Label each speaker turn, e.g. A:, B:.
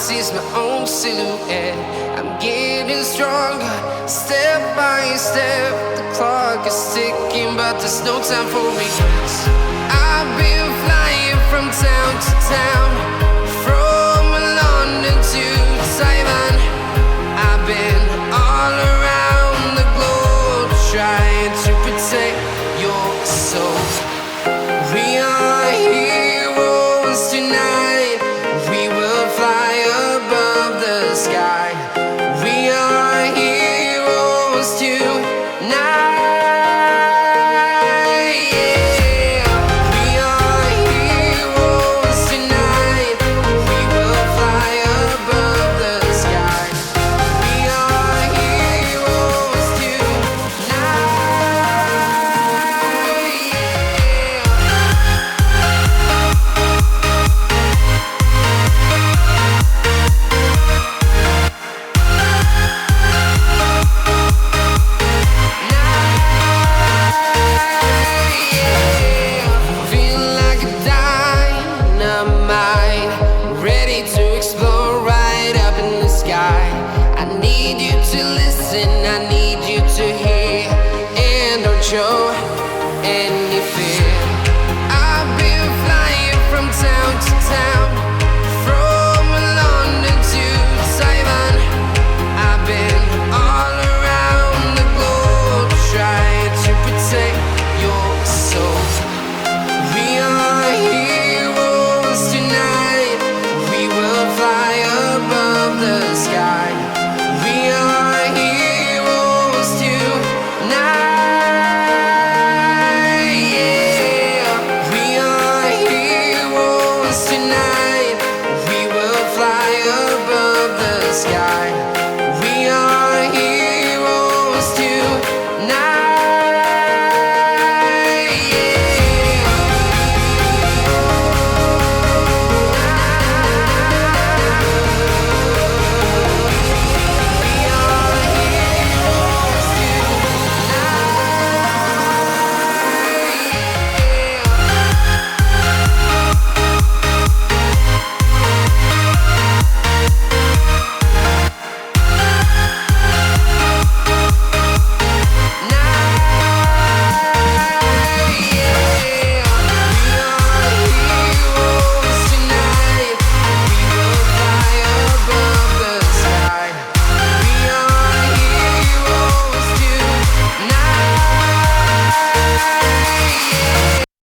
A: sees my own silhouette. I'm getting stronger, step by step. The clock is ticking, but there's no time for regrets. I've been flying from town to town, from London to Taiwan. I've been all around the globe, trying to protect your soul. We are heroes tonight. We will fly above the sky. We are heroes tonight. Ready to explore right up in the sky. I need you to listen